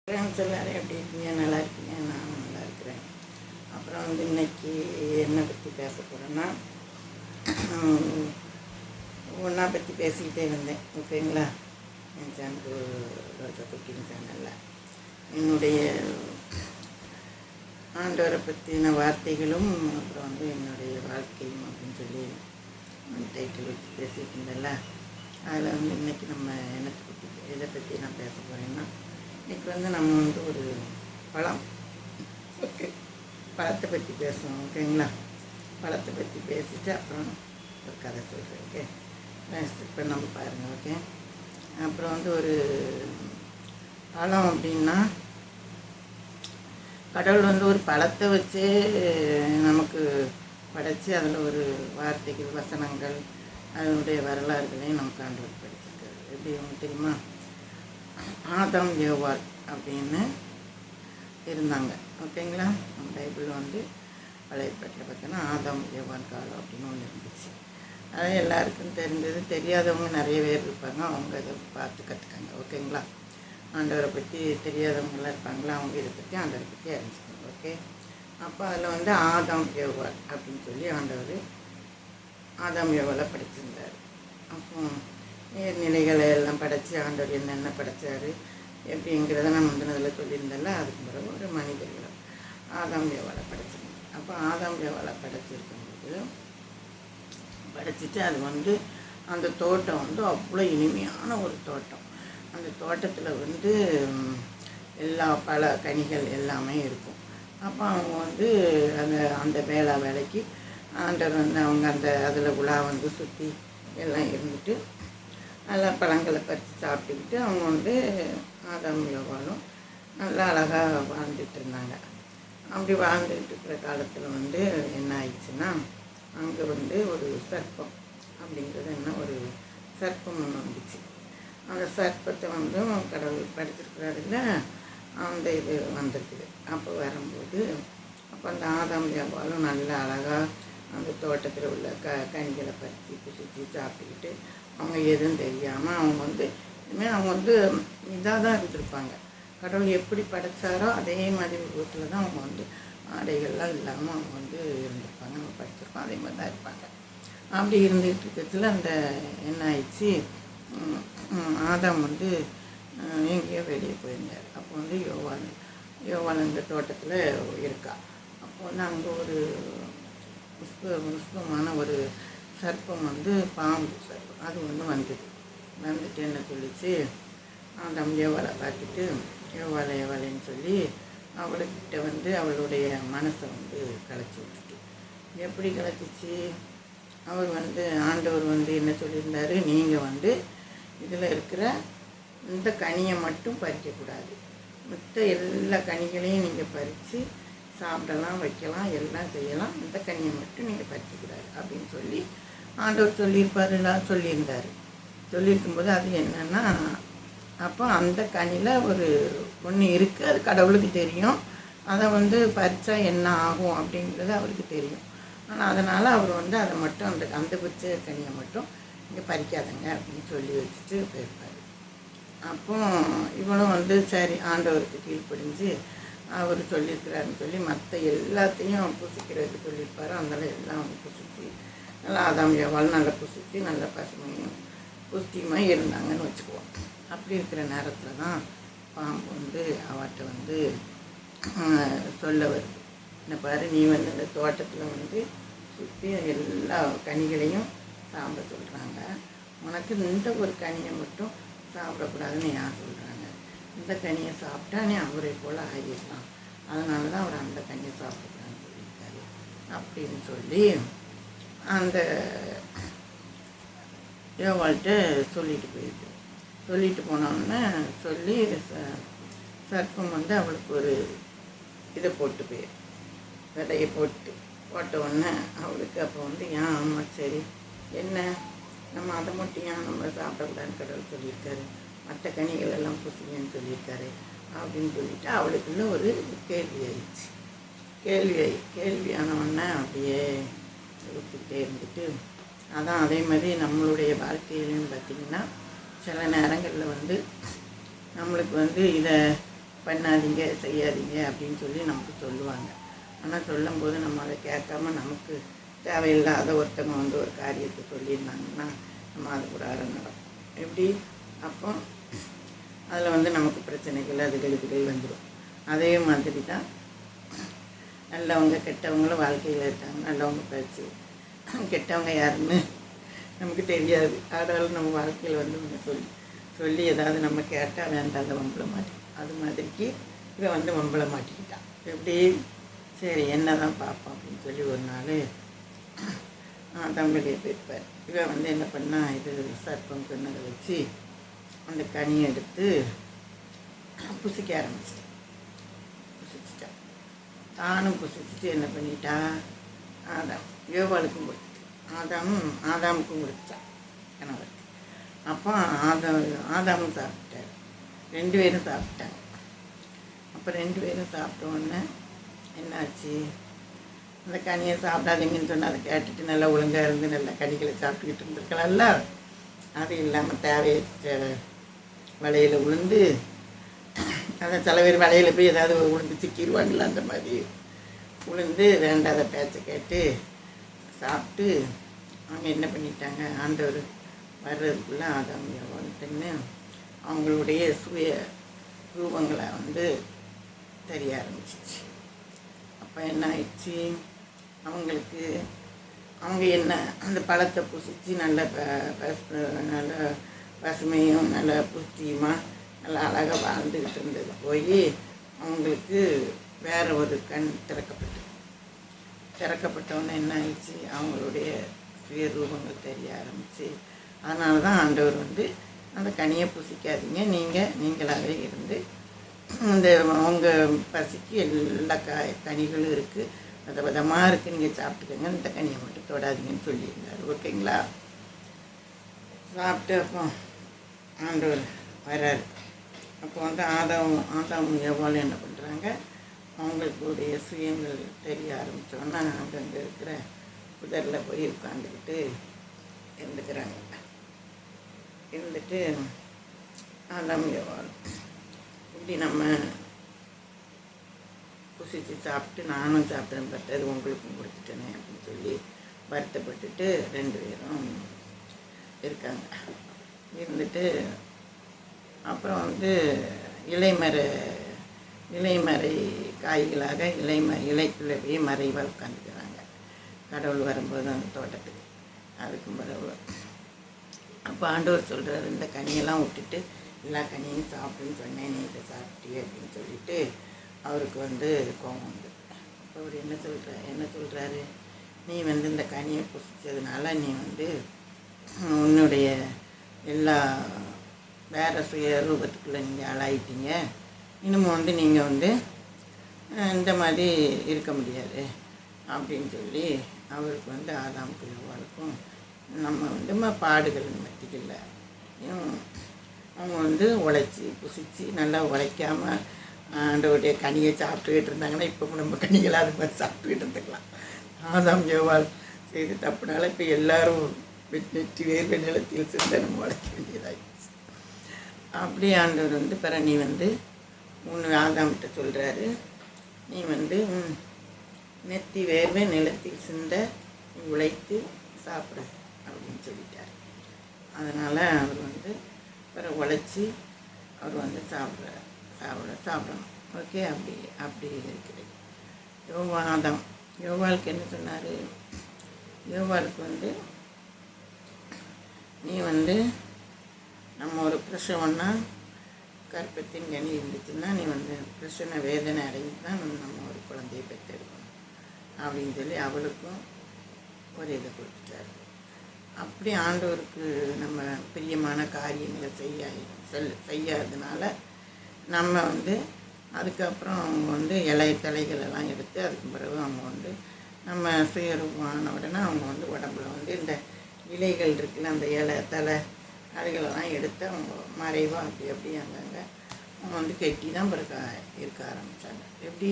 Friends எல்லோரும் எப்படி இருக்கீங்க? நல்லா இருக்கீங்க? நானும் நல்லா இருக்கிறேன். அப்புறம் இன்றைக்கி என்னை பற்றி பேச போகிறேன்னா, ஒன்றா பற்றி பேசிக்கிட்டே வந்தேன். ஓகேங்களா? என் சேனல் ரோஜா குக்கிங் சேனலில் என்னுடைய ஆண்டவரை பற்றின வார்த்தைகளும் அப்புறம் என்னுடைய வாழ்க்கையும் அப்படின்னு சொல்லி டைட்டில் வச்சு பேசிகிட்டு இருந்தேன்ல, அதில் இன்றைக்கி நம்ம என்னத்தை பற்றி எதை பற்றி நான் பேச போகிறேன்னா, இன்றைக்கி நம்ம ஒரு பழம், ஓகே, பழத்தை பற்றி பேசுவோம். ஓகேங்களா? பழத்தை பற்றி பேசிவிட்டு அப்புறம் ஒரு கதை சொல்கிறேன். ஓகே, இப்போ நம்ம பாருங்கள். ஓகே, அப்புறம் ஒரு பழம் அப்படின்னா, கடவுள் ஒரு பழத்தை வச்சே நமக்கு படைச்சி அதில் ஒரு வார்த்தைகள், வசனங்கள், அதனுடைய வரலாறுகளையும் நமக்கு ஆண்டவர் படிச்சிருக்காரு. எப்படி உங்களுக்கு தெரியுமா? ஆதாம் ஏவாள் அப்படின்னு இருந்தாங்க. ஓகேங்களா? நம்ம பைபிள் பழைய ஏற்பாட்டில் பார்த்தோன்னா ஆதாம் ஏவாள் காலம் அப்படின்னு ஒன்று இருந்துச்சு. அது எல்லாருக்கும் தெரிஞ்சது. தெரியாதவங்க நிறைய பேர் இருப்பாங்க, அவங்க அதை பார்த்து கற்றுக்காங்க. ஓகேங்களா? ஆண்டவரை பற்றி தெரியாதவங்களாம் இருப்பாங்களா, அவங்க இதை பற்றி ஆண்டவரை பற்றி அறிஞ்சிக்கோங்க. ஓகே, அப்போ அதில் ஆதாம் ஏவாள் அப்படின்னு சொல்லி ஆண்டவர் ஆதாம் ஏவாளை படிச்சிருந்தார். அப்போ நீர்நிலைகளை எல்லாம் படைச்சி ஆண்டவர் என்னென்ன படைச்சார் எப்படிங்கிறத நான் முந்தினதில் சொல்லியிருந்தேன்ல. அதுக்கு பிறகு ஒரு மனிதர்களை ஆதாம் ஏவாளை படைச்சிருந்தேன். அப்போ ஆதாம் ஏவாளை படைச்சிருக்கும்போது படைச்சிட்டு அது அந்த தோட்டம் அவ்வளோ இனிமையான ஒரு தோட்டம். அந்த தோட்டத்தில் எல்லா பல கனிகள் எல்லாமே இருக்கும். அப்போ அவங்க அந்த வேலைக்கு ஆண்டவர் அவங்க அதில் உலா சுற்றி எல்லாம் இருந்துட்டு நல்லா பழங்களை பறித்து சாப்பிட்டுக்கிட்டு அவங்க ஆதாம் ஏவாளும் நல்லா அழகாக வாழ்ந்துட்டு இருந்தாங்க. அப்படி வாழ்ந்துட்டு இருக்கிற காலத்தில் என்ன ஆயிடுச்சுன்னா, அங்கே ஒரு சர்ப்பம் அப்படிங்கிறது ஒரு சர்ப்பம் ஒன்று வந்துச்சு. அந்த சர்ப்பத்தை கடவுள் படிச்சிருக்கிறாருல, அந்த இது வந்திருக்குது. அப்போ வரும்போது அந்த ஆதாம் ஏவாளும் நல்லா அழகாக அந்த தோட்டத்தில் உள்ள கனிகளை பறித்து புசிச்சு சாப்பிட்டுக்கிட்டு அவங்க எதுவும் தெரியாமல் அவங்க இனிமேல் அவங்க இதாக தான் இருந்திருப்பாங்க. கடவுள் எப்படி படைத்தாரோ அதே மாதிரி வீட்டில் தான் அவங்க ஆடைகள்லாம் இல்லாமல் அவங்க இருந்திருப்பாங்க. நம்ம படிச்சிருக்கோம், அதே மாதிரி தான் இருப்பாங்க. அப்படி இருந்துகிட்டு இருக்கிறதுல என்ன ஆயிடுச்சு, ஆதாம் எங்கேயோ வெளியே போயிருந்தார். அப்போ யோவாள் இந்த தோட்டத்தில் இருக்கா. அப்போ அங்கே ஒரு புஷ்பமான ஒரு சர்ப்பம் பாம்பு சர்ப்பம் அது வந்துட்டு என்ன சொல்லிச்சு, ஆதாம் ஏவாளை பார்த்துட்டு ஏவாளைன்னு சொல்லி அவளுக்கிட்ட அவளுடைய மனசை கலைச்சி விட்டுட்டு. எப்படி கலைச்சிச்சு? அவர் ஆண்டவர் என்ன சொல்லியிருந்தார், நீங்கள் இதில் இருக்கிற இந்த கனியை மட்டும் பறிக்கக்கூடாது, மற்ற எல்லா கனிகளையும் நீங்கள் பறித்து சாப்பிடலாம், வைக்கலாம், எல்லாம் செய்யலாம், இந்த கனியை மட்டும் நீங்கள் பறிக்கக்கூடாது அப்படின்னு சொல்லி ஆண்டவர் சொல்லியிருந்தார். சொல்லியிருக்கும்போது அது என்னென்னா, அப்போ அந்த கனியில் ஒன்று இருக்குது, அது கடவுளுக்கு தெரியும். அதை பறித்தா என்ன ஆகும் அப்படிங்கிறது அவருக்கு தெரியும். ஆனால் அதனால் அவர் அதை மட்டும் அந்த பிடிச்ச கனியை மட்டும் இங்கே பறிக்காதங்க அப்படின்னு சொல்லி வச்சுட்டு போயிருப்பார். அப்போ இவனும் சரி ஆண்டவருக்கு கீழ்ப்படிஞ்சு அவர் சொல்லியிருக்கிறாருன்னு சொல்லி மற்ற எல்லாத்தையும் புசிக்கிறதுக்கு சொல்லியிருப்பார். அதனால் எல்லாம் புசிச்சு நல்லா ஆதாம் ஏவாள் நல்லா புசிச்சு நல்ல பசுமையும் புஷ்டியுமாக இருந்தாங்கன்னு வச்சுக்குவோம். அப்படி இருக்கிற நேரத்தில் தான் பாம்பு அவர்கிட்ட சொல்ல வருது, என்ன பாரு, நீ இந்த தோட்டத்தில் சுற்றி எல்லா கனிகளையும் சாப்பிட சொல்கிறாங்க, உனக்கு இந்த ஒரு கனியை மட்டும் சாப்பிடக்கூடாதுன்னு யார் சொல்கிறாங்க? இந்த கனியை சாப்பிட்டா நீ அவரை போல் ஆகிடலாம், அதனால தான் அவர் அந்த கனியை சாப்பிடக்கூடாதுன்னு சொல்லியிருக்காரு அப்படின்னு சொல்லி அந்த யோவாள்கிட்ட சொல்லிட்டு போயிருக்கு. சொல்லிட்டு போனோன்னே சொல்லி சர்ப்பம் அவளுக்கு ஒரு இதை போட்டு போயிரு, விதையை போட்ட உடனே அவளுக்கு அப்போ ஏன் அம்மா சரி என்ன நம்ம அதை மட்டும் ஏன் நம்ம சாப்பிடக்கூடாதுன்னு கடவுள் சொல்லியிருக்காரு, மற்ற கனிகள் எல்லாம் புசிங்கன்னு சொல்லியிருக்காரு அப்படின்னு சொல்லிட்டு அவளுக்குள்ள ஒரு கேள்வி ஆயிடுச்சு. கேள்வியானவொன்னே அப்படியே ஊற்றிக்கிட்டே இருந்துட்டு, அதான் அதே மாதிரி நம்மளுடைய வாழ்க்கையிலும் பார்த்திங்கன்னா சில நேரங்களில் நம்மளுக்கு இதை பண்ணாதீங்க செய்யாதீங்க அப்படின்னு சொல்லி நமக்கு சொல்லுவாங்க. ஆனால் சொல்லும்போது நம்ம அதை கேட்காம நமக்கு தேவையில்லாத ஒருத்தவங்க வந்து ஒரு காரியத்தை சொல்லியிருந்தாங்கன்னா நம்ம அது கூட நடக்கும். எப்படி அப்போ அதில் வந்து நமக்கு பிரச்சனைகள் இதுகள் வந்துடும். அதே மாதிரி தான் நல்லவங்க கெட்டவங்களும் வாழ்க்கையில் இருக்காங்க. நல்லவங்க பேச்சு கெட்டவங்க யாருன்னு நமக்கு தெரியாது. ஆனாலும் நம்ம வாழ்க்கையில் வந்து ஒன்று சொல்லி ஏதாவது நம்ம கேட்டால் வேண்டாத வம்பளை மாட்டி அது மாதிரிக்கு இவன் வந்து வம்பளை மாட்டிக்கிட்டான். எப்படி சரி என்ன தான் பார்ப்போம் அப்படின்னு சொல்லி ஒரு நாள் தம்பியை போயிருப்பார். இவன் வந்து என்ன பண்ணால் இது சர்ப்பம் சொன்னதை வச்சு அந்த கனியை எடுத்து புசிக்க ஆரம்பிச்சிட்டான். தானும் புசிச்சுட்டு என்ன பண்ணிட்டா யோவாளுக்கும் கொடுத்துட்டான். ஆதாமுக்கும் கொடுத்துட்டான் கணவர். அப்போ ஆதாமும் சாப்பிட்டார். 2 பேரும் சாப்பிட்டாங்க. அப்போ 2 பேரும் சாப்பிட்ட உடனே என்னாச்சு, அந்த கனியை சாப்பிடாதீங்கன்னு சொன்னால் அதை கேட்டுட்டு நல்லா ஒழுங்காக இருந்து நல்லா கனிகளை சாப்பிட்டுக்கிட்டு இருந்திருக்கலாம்ல. அது இல்லாமல் தேவையற்ற வலையில் விழுந்து அதை சில பேர் வலையில் போய் ஏதாவது விழுந்து சிக்கிடுவாங்கல்ல, அந்த மாதிரி விழுந்து வேண்டாத பேச்சை கேட்டு சாப்பிட்டு அவங்க என்ன பண்ணிட்டாங்க, ஆண்டவர் வர்றதுக்குள்ளே ஆதாம் வந்துன்னு அவங்களுடைய சுய ரூபங்களை வந்து தெரிய ஆரம்பிச்சிச்சு. அப்போ என்ன ஆயிடுச்சு, அவங்களுக்கு அவங்க என்ன அந்த பழத்தை புசித்து நல்ல நல்ல பசுமையும் நல்ல புஷ்டியுமாக நல்லா அழகாக வாழ்ந்துக்கிட்டு இருந்தது போய் அவங்களுக்கு வேறு ஒரு கண் திறக்கப்பட்டவுடனே என்ன ஆயிடுச்சு, அவங்களுடைய சுயரூபங்கள் தெரிய ஆரம்பிச்சு. அதனால தான் ஆண்டவர் வந்து அந்த கனியை புசிக்காதீங்க, நீங்களாகவே இருந்து இந்த அவங்க பசிக்கு எல்லா கனிகளும் இருக்குது, விதமாக இருக்குது, நீங்கள் சாப்பிட்டுக்கோங்க, இந்த கனியை மட்டும் தொடாதீங்கன்னு சொல்லியிருந்தார். ஓகேங்களா? சாப்பிட்டு அப்போ ஆண்டவர் வர்றாரு. அப்போ வந்து ஆதாம் எவ்வாறு என்ன பண்ணுறாங்க, அவங்களுடைய சுயங்கள் தெரிய ஆரம்பித்தோன்னா அங்கங்கே இருக்கிற புதரில் போய் உட்காந்துக்கிட்டு இருந்துக்கிறாங்க. இருந்துட்டு ஆதாம் எவ்வாறு இப்படி நம்ம புசித்து சாப்பிட்டு நானும் சாப்பிட்டேன், பட்டது உங்களுக்கும் கொடுத்துட்டேனே அப்படின்னு சொல்லி வருத்தப்பட்டுட்டு 2 பேரும் இருக்காங்க. இருந்துட்டு அப்புறம் வந்து இலைமறை காய்களாக இலைக்குள்ளே போய் மறைவாக உட்காந்துக்கிறாங்க. கடவுள் வரும்போது அந்த தோட்டத்துக்கு அதுக்கு பிறகு அப்போ ஆண்டவர் சொல்கிறார், இந்த கனியெல்லாம் விட்டுட்டு எல்லா கனியும் சாப்பிடுன்னு சொன்னேன், நீ இதை சாப்பிட்டியே அப்படின்னு சொல்லிட்டு அவருக்கு வந்து கோபம் வந்து அப்போ அவர் என்ன சொல்கிறாரு, நீ வந்து இந்த கனியை புசிச்சதுனால நீ வந்து உன்னுடைய எல்லா வேறு சுய ரூபத்துக்குள்ளே நீங்கள் ஆளாயிட்டீங்க, இன்னமும் வந்து நீங்கள் வந்து இந்த மாதிரி இருக்க முடியாது அப்படின்னு சொல்லி அவருக்கு வந்து ஆதாமுக்கு எவ்வாறுக்கும் நம்ம வந்து பாடுகள் மத்தியில் அவங்க வந்து உழைச்சி புசித்து நல்லா உழைக்காமல் ஆண்டவருடைய கனியை சாப்பிட்டுக்கிட்டு இருந்தாங்கன்னா இப்போ நம்ம கனிகளை அது மாதிரி சாப்பிட்டுக்கிட்டு இருந்துக்கலாம். ஆதாம் எவ்வாறு செய்து தப்புனால இப்போ எல்லோரும் நெற்றி வேர்வை நிலத்தில் சிந்த நம்ம உழைக்க வேண்டியதாகிடுச்சு. அப்படி ஆண்டவர் வந்து பிற நீ வந்து ஆதாம்கிட்ட சொல்கிறாரு, நீ வந்து நெத்தி வேர்வை நிலத்தில் சிந்த உழைத்து சாப்பிட அப்படின்னு சொல்லிட்டார். அதனால் அவர் வந்து பிற உழைச்சி அவர் வந்து சாப்பிடணும். ஓகே, அப்படி இருக்குது. யோவாளுக்கு என்ன சொன்னார், யோவாளுக்கு வந்து நீ வந்து நம்ம ஒரு பிரசவம்னா கற்பத்தின் கனி இருந்துச்சுன்னா நீ வந்து பிரசன வேதனை அடைந்து தான் நம்ம ஒரு குழந்தையை பெற்றெடுக்கணும் அப்படின்னு சொல்லி அவளுக்கும் ஒரு இதை கொடுத்துட்டாரு. அப்படி ஆண்டவருக்கு நம்ம பிரியமான காரியங்களை செய்யாததுனால நம்ம வந்து அதுக்கப்புறம் அவங்க வந்து தலைகளெல்லாம் எடுத்து அதுக்கு பிறகு அவங்க வந்து நம்ம சுயரூபமான உடனே அவங்க வந்து உடம்புல வந்து இந்த இலைகள் இருக்குல்ல, அந்த தலை அதுகளெல்லாம் எடுத்து அவங்க மறைவாக அப்படி அங்கங்கே அவங்க வந்து கெட்டி தான் பிறகு இருக்க ஆரம்பித்தாங்க. எப்படி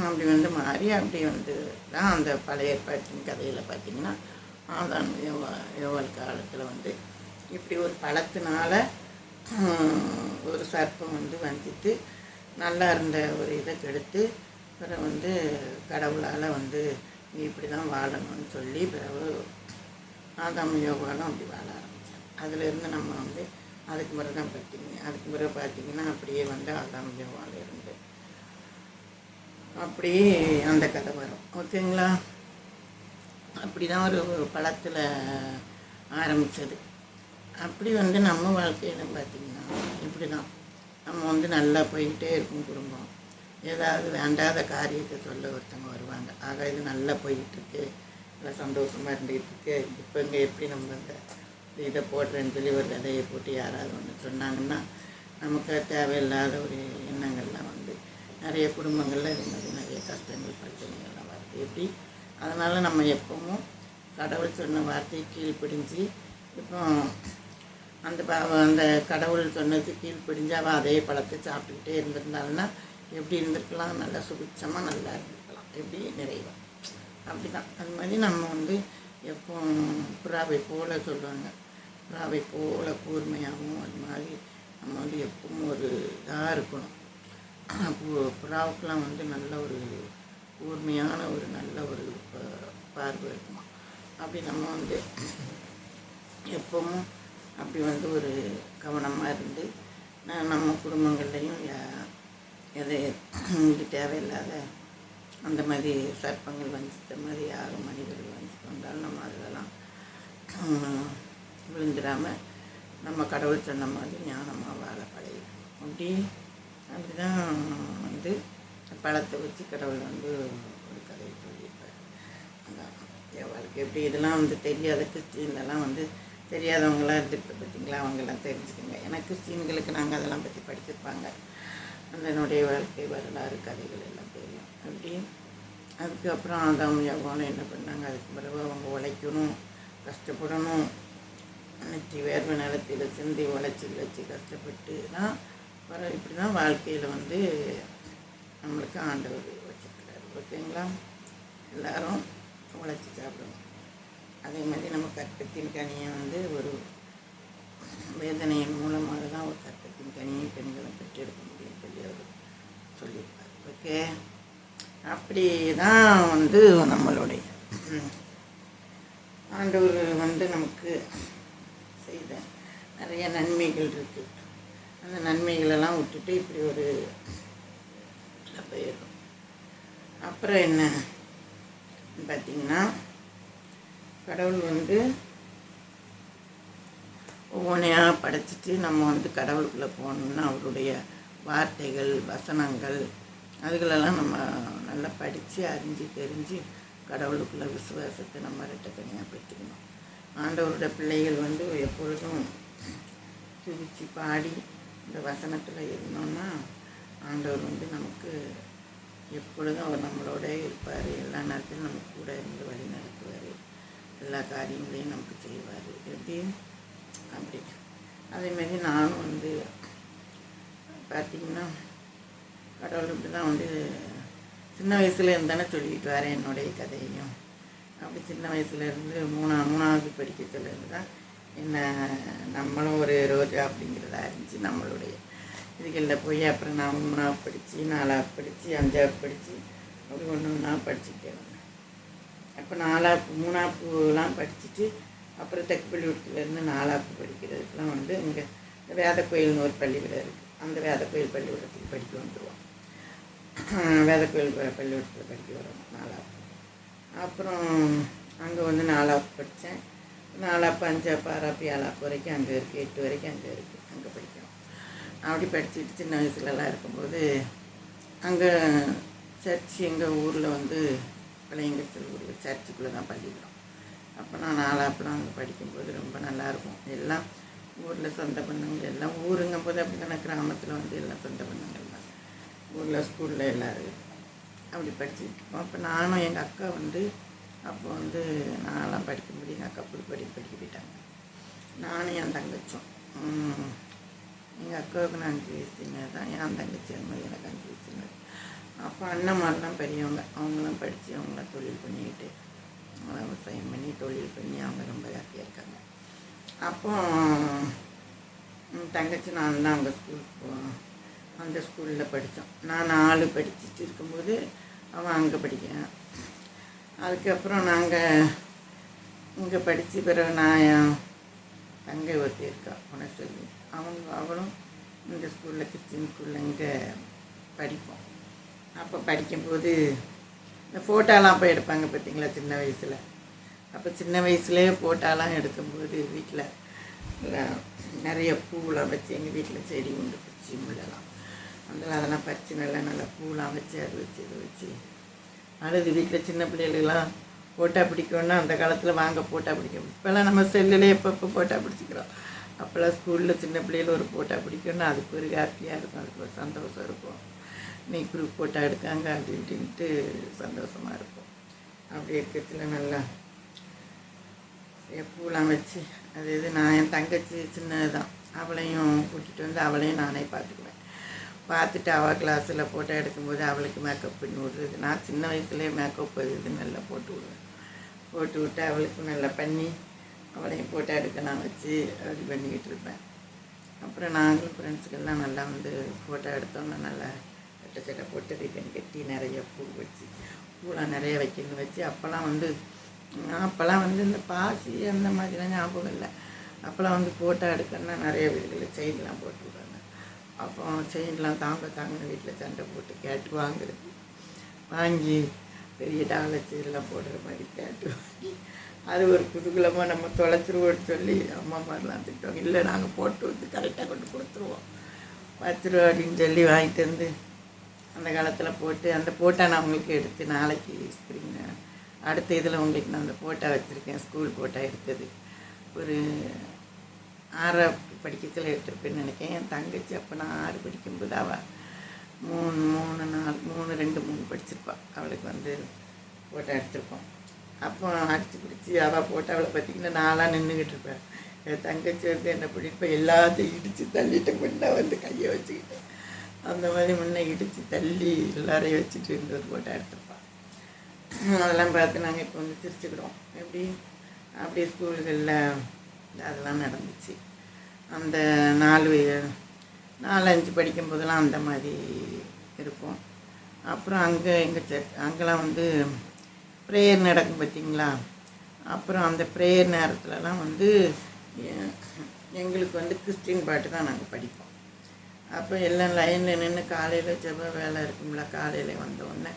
அப்படி வந்து மாறி அப்படி வந்து தான் அந்த பழைய ஏற்பாட்டின் கதையில் பார்த்திங்கன்னா ஆதாம் யோவாள் காலத்தில் வந்து இப்படி ஒரு பழத்தினால ஒரு சர்ப்பம் வந்து வஞ்சித்து நல்லா இருந்த ஒரு இதை கெடுத்து பிறகு வந்து கடவுளால் வந்து நீ இப்படி தான் வாழணும்னு சொல்லி பிறகு ஆதாம் யோகாலும் அப்படி வாழ ஆரம்பித்தேன். அதுலேருந்து நம்ம வந்து அதுக்கு பிறகு தான் அதுக்கு பிறகு பார்த்திங்கன்னா அப்படியே வந்து ஆதாம் யோகாவில் இருந்து அப்படியே அந்த கதை வரும். ஓகேங்களா? அப்படி தான் ஒரு பழத்தில் ஆரம்பித்தது. அப்படி வந்து நம்ம வாழ்க்கையில் பார்த்திங்கன்னா இப்படி தான் நம்ம வந்து நல்லா போய்கிட்டே இருக்கும் குடும்பம். ஏதாவது வேண்டாத காரியத்தை சொல்ல ஒருத்தவங்க வருவாங்க. ஆக இது நல்லா போய்கிட்டுருக்கு, நல்லா சந்தோஷமாக இருந்துகிட்ருக்கு, இப்போ இங்கே எப்படி நம்ம இந்த இதை போடுறேன்னு சொல்லி ஒரு விதையை போட்டு யாராவது ஒன்று சொன்னாங்கன்னா நமக்கு தேவையில்லாத ஒரு எண்ணங்கள்லாம் வந்து நிறைய குடும்பங்களில் இது மாதிரி நிறைய கஷ்டங்கள் பிரச்சனைகள்லாம் வருது. எப்படி அதனால் நம்ம எப்பவும் கடவுள் சொன்ன வார்த்தையை கீழ்ப்பிடிஞ்சு இப்போ அந்த கடவுள் சொன்னதுக்கு கீழ்ப்பிடிஞ்சு அவள் அதே பழத்தை சாப்பிட்டுக்கிட்டே இருந்திருந்தாள்னா எப்படி இருந்திருக்கலாம்? நல்லா சுபிட்சமாக நல்லா இருந்திருக்கலாம். எப்படி நிறைவா அப்படி தான். அது மாதிரி நம்ம வந்து எப்போ புறாவை போல் சொல்லுவாங்க, புறாவை போல் கூர்மையாகவும் அது மாதிரி நம்ம வந்து எப்பவும் ஒரு இதாக இருக்கணும். புறாவுக்கெலாம் வந்து நல்ல ஒரு கூர்மையான ஒரு நல்ல ஒரு பார்வை இருக்குமா. அப்படி நம்ம வந்து எப்பவும் அப்படி வந்து ஒரு கவனமாக இருந்து நம்ம குடும்பங்கள்லேயும் எதை தேவையில்லாத அந்த மாதிரி சர்ப்பங்கள் வஞ்சித்த மாதிரி யாரும் மனிதர்கள் வஞ்சித்து வந்தாலும் நம்ம அதிலெல்லாம் விழுந்துடாமல் நம்ம கடவுள் சொன்ன மாதிரி ஞானமாக வாழ பழகிக்கணும். அப்படி தான் வந்து பழத்தை வச்சு கடவுள் வந்து ஒரு கதையை சொல்லியிருப்பார். அதான் என் வாழ்க்கை எப்படி இதெல்லாம் வந்து தெரியாத கிறிஸ்டின்லாம் வந்து தெரியாதவங்களாம் இருந்துட்டு பார்த்தீங்களா, அவங்கெல்லாம் தெரிஞ்சுக்கோங்க. ஏன்னா கிறிஸ்டின்களுக்கு நாங்கள் அதெல்லாம் பற்றி படிச்சிருப்பாங்க. அதனுடைய வாழ்க்கை வரலாறு கதைகள் எல்லாம் தெரியும். அப்படி அதுக்கப்புறம் ஆதாம் யோகாவில் என்ன பண்ணாங்க, அதுக்கு பிறகு அவங்க உழைக்கணும், கஷ்டப்படணும், நெற்றி வேர்வை நிலத்தில் சிந்தி உழைச்சி கஷ்டப்பட்டு தான் இப்படி தான் வாழ்க்கையில் வந்து நம்மளுக்கு ஆண்டவர் வச்சுருக்கிறாரு. ஓகேங்களா? எல்லோரும் உழைச்சி சாப்பிடணும். அதே மாதிரி நம்ம கற்பத்தின் கனியை வந்து ஒரு வேதனையின் மூலமாக தான் ஒரு கற்பத்தின் கனியை பெண்களை பெற்றெடுக்க முடியும்னு சொல்லி அவர் சொல்லியிருப்பார். ஓகே, அப்படி தான் வந்து நம்மளுடைய ஆண்டவர் வந்து நமக்கு செய்த நிறைய நன்மைகள் இருக்குது. அந்த நன்மைகளெல்லாம் விட்டுட்டு இப்படி ஒரு போயிடும். அப்புறம் என்ன பார்த்திங்கன்னா, கடவுள் வந்து ஒவ்வொன்றையாக படைச்சிட்டு நம்ம வந்து கடவுளுக்குள்ளே போகணுன்னா அவருடைய வார்த்தைகள் வசனங்கள் அதுகளெல்லாம் நம்ம நல்லா படித்து அறிஞ்சு தெரிஞ்சு கடவுளுக்குள்ளே விசுவாசத்தை நம்ம ரெட்டக்கனியாக பெற்றுக்கணும். ஆண்டவருடைய பிள்ளைகள் வந்து எப்பொழுதும் துதிச்சு பாடி இந்த வசனத்தில் இருந்தோம்னா ஆண்டவர் வந்து நமக்கு எப்பொழுதும் அவர் நம்மளோட இருப்பார். எல்லா நேரத்திலும் நம்ம கூட இருந்து வழி நடத்துவார். எல்லா காரியங்களையும் நமக்கு செய்வார். எப்படி அப்படி அதேமாரி நானும் வந்து பார்த்திங்கன்னா கடவுள் இப்படி தான் வந்து சின்ன வயசில் இருந்தானே சொல்லிக்கிட்டு வரேன் என்னுடைய கதையையும். அப்படி சின்ன வயசுலேருந்து மூணாவது படிக்கிறதுலேருந்து தான் என்ன நம்மளும் ஒரு ரோஜா அப்படிங்கிறத அறிஞ்சு நம்மளுடைய இதுகளில் போய் அப்புறம் நான் 3ஆவது படித்து 4ஆவது படித்து 5ஆவது படித்து அப்படி ஒன்றா படிச்சுக்கிட்டே வந்தேன். அப்போ 3ஆவதுலாம் படிச்சுட்டு அப்புறம் தெக்குப்பள்ளிக்கூடத்துலேருந்து 4ஆவது படிக்கிறதுக்கெலாம் வந்து இங்கே வேத கோயில்னு ஒரு பள்ளிக்கூடம் இருக்குது. அந்த வேத கோயில் பள்ளிக்கூடத்துக்கு படிக்க வந்துடுவோம். வேத கோயில் பள்ளிக்கூடத்தில் படிக்க வரோம் 4ஆவது. அப்புறம் அங்கே வந்து 4ஆவது படித்தேன். 4ஆப்பு 5ஆப்பு 6ஆப்பு 7ஆப்பு வரைக்கும் அங்கே இருக்குது. 8 வரைக்கும் அங்கே இருக்குது. அங்கே படிக்கிறோம். அப்படி படிச்சுட்டு சின்ன வயசுலலாம் இருக்கும்போது அங்கே சர்ச்சு எங்கள் ஊரில் வந்து பழையங்கத்தில் ஊரில் சர்ச்சுக்குள்ளே தான் பள்ளிக்கூடம். அப்போ நான் 4ஆப்புலாம் அங்கே படிக்கும்போது ரொம்ப நல்லாயிருக்கும். எல்லாம் ஊரில் சொந்த பந்தங்கள் எல்லாம் ஊருங்கும் போது அப்படி தானே கிராமத்தில் வந்து எல்லாம் சொந்த பந்தங்கள் தான் ஊரில் ஸ்கூலில் எல்லோரும் அப்படி படிச்சுட்டு இருக்கோம். அப்போ நானும் எங்கள் அக்கா வந்து அப்போ வந்து நான்லாம் படிக்கும்போது எங்கள் அக்கா படிக்க போயிட்டாங்க. நானும் என் தங்கச்சும் எங்கள் அக்காவுக்கு நான் 5 வயசு சின்னது தான். என் தங்கச்சி மாதிரி எனக்கு 5 வயசு சின்னது. அப்போ அண்ணன்மாரெலாம் பெரியவங்க, அவங்களாம் படித்து அவங்களாம் தொழில் பண்ணிக்கிட்டு விவசாயம் பண்ணி தொழில் பண்ணி அவங்க ரொம்ப ஹாப்பியாக இருக்காங்க. அப்போ தங்கச்சி நான் தான் அங்கே ஸ்கூலுக்கு அந்த ஸ்கூலில் படித்தோம். நான் 4 படிச்சுட்டு இருக்கும்போது அவன் அங்கே படிக்கிறான். அதுக்கப்புறம் நாங்கள் இங்கே படித்து பிறகு நான் என் தங்கை ஒருத்தி இருக்கா உனசொல்லி, அவளும் இந்த ஸ்கூலில் கிறிஸ்டின் ஸ்கூலில் இங்கே படிப்போம். அப்போ படிக்கும்போது இந்த ஃபோட்டோலாம் அப்போ எடுப்பாங்க பார்த்தீங்களா சின்ன வயசில். அப்போ சின்ன வயசுலேயே ஃபோட்டோலாம் எடுக்கும்போது வீட்டில் நிறைய பூவெலாம் வச்சு, எங்கள் வீட்டில் செடி உண்டு பிடிச்சி முள்ளெல்லாம், அதெல்லாம் பறித்து நல்லா பூவெலாம் வச்சு அது வச்சு இதை வச்சு அழுது வீட்டில் சின்ன பிள்ளைகளுக்கெல்லாம் ஃபோட்டோ பிடிக்கணுன்னா அந்த காலத்தில் வாங்க ஃபோட்டோ பிடிக்கும். இப்போல்லாம் நம்ம செல்லுலேயே எப்பப்போ ஃபோட்டோ பிடிச்சிக்கிறோம். அப்போல்லாம் ஸ்கூலில் சின்ன பிள்ளைகள் ஒரு ஃபோட்டோ பிடிக்கணுன்னா அதுக்கு ஒரு ஹாப்பியாக இருக்கும், அதுக்கு ஒரு சந்தோஷம் இருக்கும். நீ குரூப் ஃபோட்டோ எடுக்காங்க அப்படி இப்படின்ட்டு சந்தோஷமாக இருக்கும். அப்படி இருக்கிறதுல நல்லா பூலாம் வச்சு அது நான் என் தங்கச்சி சின்னது தான், அவளையும் கூட்டிகிட்டு வந்து அவளையும் நானே பார்த்துக்குவேன். பார்த்துட்டு அவள் கிளாஸில் ஃபோட்டோ எடுக்கும்போது அவளுக்கு மேக்கப் பண்ணி விட்றது. நான் சின்ன வயசுலேயே மேக்கப் இது நல்லா போட்டு விடுவேன். போட்டு விட்டு அவளுக்கும் நல்லா பண்ணி அவளையும் ஃபோட்டோ எடுக்க நான் வச்சு அப்படி பண்ணிக்கிட்டு இருப்பேன். அப்புறம் நாங்களும் ஃப்ரெண்ட்ஸுக்கெல்லாம் நல்லா வந்து ஃபோட்டோ எடுத்தோம்னா நல்லா சட்டை போட்டு ரிப்பன் கட்டி நிறைய பூ வச்சு பூலாம் நிறைய வைக்கணும்னு வச்சு அப்போல்லாம் வந்து இந்த பாசி அந்த மாதிரிலாம் ஞாபகம் இல்லை. அப்போல்லாம் வந்து ஃபோட்டோ எடுக்கணுன்னா நிறைய வீடுகளில் செயின்லாம் போட்டு விடுவாங்க. அப்போ செயின்லாம் தாங்கன்னு வீட்டில் சண்டை போட்டு கேட்டு வாங்கி பெரிய டாலர் செயின்லாம் போடுற மாதிரி கேட்டு வாங்கி அது ஒரு குதூகலமாக நம்ம தொலைச்சிருவோன்னு சொல்லி அம்மா மாதிரிலாம் திட்டுவாங்க. இல்லை நாங்கள் போட்டு வந்து கரெக்டாக கொண்டு கொடுத்துருவோம், வச்சுருவோம் அப்படின்னு சொல்லி வாங்கிட்டு வந்து அந்த காலத்தில் போட்டு அந்த ஃபோட்டோ நான் உங்களுக்கு எடுத்து நாளைக்கு ஸ்ப்ரிங் அடுத்த இதில் உங்களுக்கு நான் அந்த ஃபோட்டோ வச்சுருக்கேன். ஸ்கூல் ஃபோட்டோ எடுத்தது ஒரு 6 படிக்கத்தில் எடுத்திருப்பேன்னு நினைக்கிறேன். என் தங்கச்சி அப்போ நான் 6 படிக்கும்போது அவள் 3 படிச்சிருப்பாள். அவளுக்கு வந்து ஃபோட்டோ எடுத்திருப்போம். அப்போ அடித்து பிடிச்சி அவள் ஃபோட்டோவில் பார்த்திங்கன்னா நான்லாம் நின்றுக்கிட்டு இருப்பேன். என் தங்கச்சி வந்து என்னை பிடிப்பேன் எல்லாத்தையும் இடித்து தள்ளிட்டு முன்னே வந்து கையை வச்சுக்கிட்டேன். அந்த மாதிரி முன்னே இடித்து தள்ளி எல்லாரையும் வச்சுட்டு இருந்தது ஃபோட்டோ எடுத்திருப்பாள். அதெல்லாம் பார்த்து நாங்கள் இப்போ வந்து சிரிச்சுக்கிடுவோம். எப்படி அப்படியே ஸ்கூல்களில் அதெல்லாம் நடந்துச்சு. அந்த 4-5 படிக்கும்போதெல்லாம் அந்த மாதிரி இருக்கும். அப்புறம் அங்கெல்லாம் வந்து ப்ரேயர் நடக்கும் பார்த்திங்களா. அப்புறம் அந்த ப்ரேயர் நேரத்துலலாம் வந்து எங்களுக்கு வந்து கிறிஸ்டின் பாட்டு தான் நாங்கள் படிப்போம். அப்போ எல்லாம் லைனில் நின்று காலையில் ஜெப வேலை இருக்கும்ல, காலையில் வந்தோடனே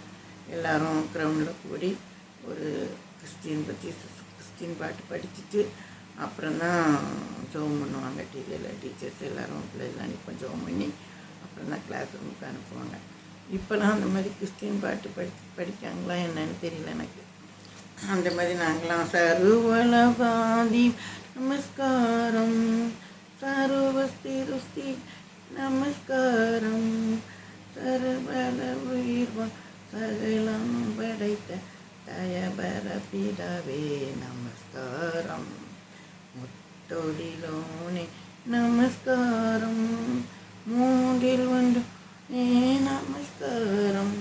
எல்லோரும் க்ரௌண்டில் கூடி ஒரு கிறிஸ்டின் பாட்டு படிச்சுட்டு அப்புறம் தான் ஜெபம் பண்ணுவாங்க. டிவியில் டீச்சர்ஸ் எல்லோரும் பிள்ளைலாம் இப்போ ஜெபம் பண்ணி அப்புறம் தான் கிளாஸ் ரூமுக்கு அனுப்புவாங்க. இப்போலாம் அந்த மாதிரி கிறிஸ்டின் பாட்டு படிக்காங்களா என்னன்னு தெரியல எனக்கு. அந்த மாதிரி நாங்களாம் சர்வலகாதி நமஸ்காரம் சர்வஸ்தி நமஸ்காரம் சர்வல உயிர்வா சகலம் படைத்த தயபர பிதாவே நமஸ்காரம் முத்தொழிலோனே நமஸ்காரம் மூன்றில் ஒன்று நமஸ்காரம்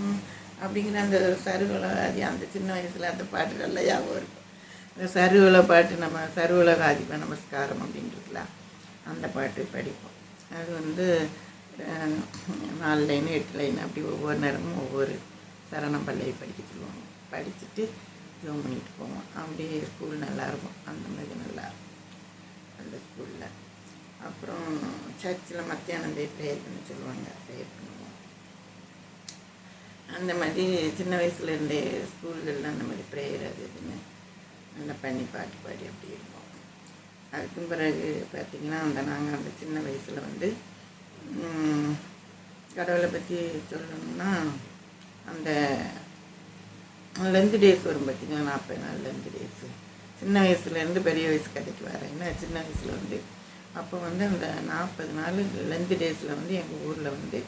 அப்படிங்கிற அந்த சருவலகாதி அந்த சின்ன வயசில் அந்த பாட்டு நல்லா ஞாபகம் இருக்கும். இந்த சருவல பாட்டு நம்ம சருவலகாதிப நமஸ்காரம் அப்படின்ட்டுருக்குல அந்த பாட்டு படிப்போம். அது வந்து 4 லைன் 8 லைன் அப்படி ஒவ்வொரு நேரமும் ஒவ்வொரு சரணம் பள்ளியை படிக்க சொல்லுவாங்க. படிச்சுட்டு ஜோம் பண்ணிட்டு போவோம். அப்படியே ஸ்கூல் நல்லாயிருக்கும். அந்த மாதிரி நல்லாயிருக்கும் அந்த ஸ்கூலில். அப்புறம் சர்ச்சில் மத்தியானம் போய் ப்ரேயர் பண்ண சொல்லுவாங்க, ப்ரேயர் பண்ணுவோம். அந்த மாதிரி சின்ன வயசுலேருந்தே ஸ்கூல்களில் அந்த மாதிரி ப்ரேயர் அது இதுன்னு நல்லா பண்ணி பாட்டு பாடி அப்படி இருப்போம். அதுக்கும் பிறகு பார்த்திங்கன்னா நாங்கள் அந்த சின்ன வயசில் வந்து கடவுளை பற்றி சொல்லணும்னா அந்த லென்த் டேஸ் வரும் பார்த்திங்கன்னா 40 நாள் லென்த் டேஸு. சின்ன வயசுலேருந்து பெரிய வயசு கதைக்கு வரேன். ஏன்னா சின்ன வயசில் வந்து அப்போ வந்து அந்த 40 நாள் லென்த் டேஸில் வந்து எங்கள் ஊரில் வந்து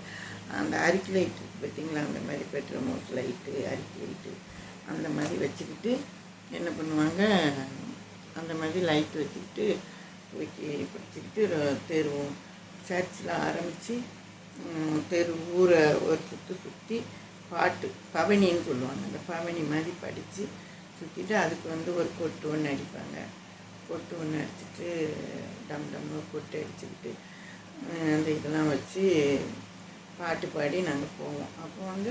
அந்த அரிக்கி லைட்டு பார்த்திங்களா, அந்த மாதிரி பெட்ரோமோஸ் லைட்டு அரிக்கி லைட்டு அந்த மாதிரி வச்சுக்கிட்டு என்ன பண்ணுவாங்க, அந்த மாதிரி லைட் வச்சுக்கிட்டு தூக்கி பிடிச்சிக்கிட்டு தெருவும் சர்ச்சில் ஆரம்பித்து ஊரை ஒரு சுற்றி பாட்டு பவனின்னு சொல்லுவாங்க. அந்த பவனி மாதிரி படித்து சுற்றிட்டு அதுக்கு வந்து ஒரு கொட்டு ஒன்று அடிப்பாங்க. கொட்டு ஒன்று அடிச்சுட்டு டம்னு கொட்டு அடிச்சுக்கிட்டு அந்த இதெல்லாம் வச்சு பாட்டு பாடி நாங்கள் போவோம். அப்போ வந்து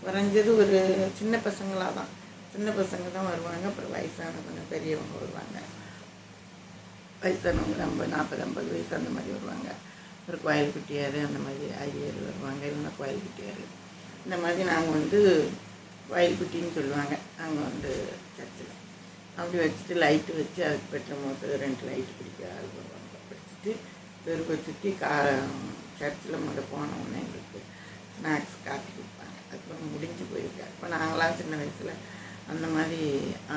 குறைஞ்சது ஒரு சின்ன பசங்களாக தான், சின்ன பசங்க தான் வருவாங்க. அப்புறம் வயசான கொஞ்சம் பெரியவங்க வருவாங்க. வயசானவங்க 40-50 வயசு அந்த மாதிரி வருவாங்க. ஒரு கோயில் குட்டியார் அந்த மாதிரி ஐயர் வருவாங்க. இல்லைன்னா கோயில் குட்டியார் இந்த மாதிரி நாங்கள் வந்து கோயில் குட்டின்னு சொல்லுவாங்க. நாங்கள் வந்து சர்ச்சில் அப்படி வச்சுட்டு லைட்டு வச்சு அதுக்கு பெற்ற போது 2 லைட்டு பிடிக்க ஆள் வருவாங்க. பிடிச்சிட்டு தெருவை சுற்றி சர்ச்சில் போனோடனே எங்களுக்கு ஸ்நாக்ஸ் காப்பி கொடுப்பாங்க. அதுக்கப்புறம் முடிஞ்சு போயிருக்கு. அப்போ நாங்களாம் சின்ன வயசில் அந்த மாதிரி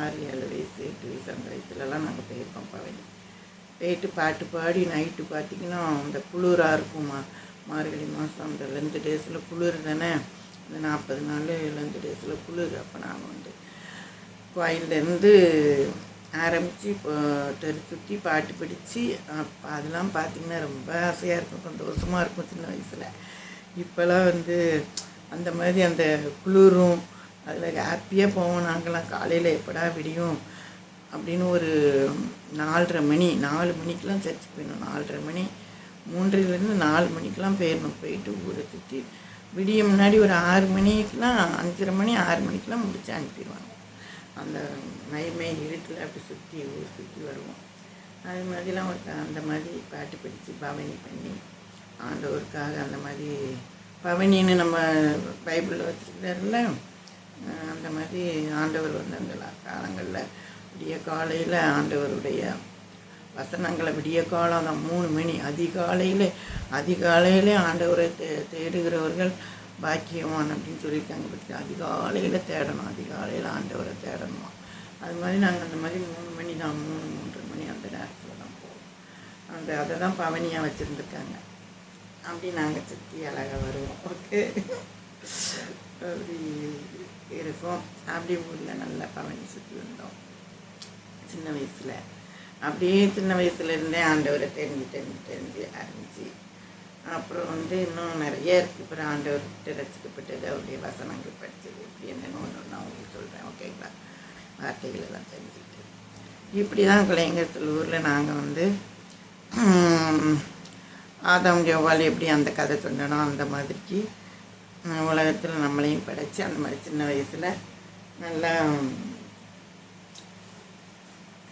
6-7 வயசு 8 வயசு அந்த வயசுலலாம் நாங்கள் போயிருக்கோம். பவனி போயிட்டு பாட்டு பாடி நைட்டு பார்த்திங்கன்னா அந்த குளிராக இருக்குமா, மார்கழி மாதம் அந்த லெந்து டேஸில் குளிர் தானே, இந்த 40 நாள் லெந்து டேஸில் குளிர். அப்போ நாங்கள் வந்து கோயிலேருந்து ஆரம்பித்து இப்போ தெரு சுற்றி பாட்டு படித்து அதெல்லாம் பார்த்திங்கன்னா ரொம்ப ஆசையாக இருக்கும், சந்தோஷமாக இருக்கும் சின்ன வயசில். இப்போலாம் வந்து அந்த மாதிரி அந்த குளிரும் அதில் ஹாப்பியாக போவோம். நாங்கள்லாம் காலையில் எப்படா விடியும் அப்படின்னு ஒரு 4 மணிக்கெலாம் சர்ச்சுக்கு போயிடணும். 4:30 மணி 3லேருந்து 4 மணிக்கெலாம் போயிடணும். போயிட்டு ஊரை சுற்றி விடிய முன்னாடி ஒரு 6 மணிக்கெலாம் 5:30 மணி 6 மணிக்கெலாம் முடிச்சு அனுப்பிடுவாங்க. அந்த மைமை இருட்டில் அப்படி சுற்றி ஊர் சுற்றி வருவோம். அது மாதிரிலாம் அந்த மாதிரி பாட்டு படித்து பவனி பண்ணி ஆண்டவருக்காக அந்த மாதிரி பவனின்னு நம்ம பைபிளில் வச்சுருக்காருல, அந்த மாதிரி ஆண்டவர் வந்து அந்த காலங்களில் விடிய காலையில் ஆண்டவருடைய வசனங்களை விடிய காலம் தான் 3 மணி அதிகாலையில் ஆண்டவரை தேடுகிறவர்கள் பாக்கியவான் அப்படின்னு சொல்லியிருக்காங்க. பற்றி அதிகாலையில் தேடணும், அதிகாலையில் ஆண்டவரை தேடணும். அது மாதிரி நாங்கள் அந்த மாதிரி 3 மணி தான், 3-3:30 மணி அந்த நேரத்தில் தான் போவோம். அதை தான் பவனியாக வச்சுருந்துருக்காங்க. அப்படி நாங்கள் சுற்றி அழகாக வருவோம். ஓகே, அப்படி இருக்கும். அப்படி ஊரில் நல்லா பவனி சுற்றி வந்தோம் சின்ன வயசில். அப்படியே சின்ன வயசுலேருந்தே ஆண்டவரை தெரிஞ்சு ஆரம்பிச்சு அப்புறம் வந்து இன்னும் நிறைய இருக்குது. அப்புறம் ஆண்டவர்கிட்ட ரசிக்கப்பட்டது, அவருடைய வசனங்கள் படித்தது, இப்படி என்னென்னு ஒன்று நான் உங்களுக்கு சொல்கிறேன். ஓகேங்களா, வார்த்தைகளெல்லாம் தெரிஞ்சுக்கிட்டு இப்படி தான் கலைஞர் ஊரில் நாங்கள் வந்து ஆதாம் ஜோவால் எப்படி அந்த கதை சொன்னனோ அந்த மாதிரிக்கு உலகத்தில் நம்மளையும் படைச்சி அந்த மாதிரி சின்ன வயசில் நல்லா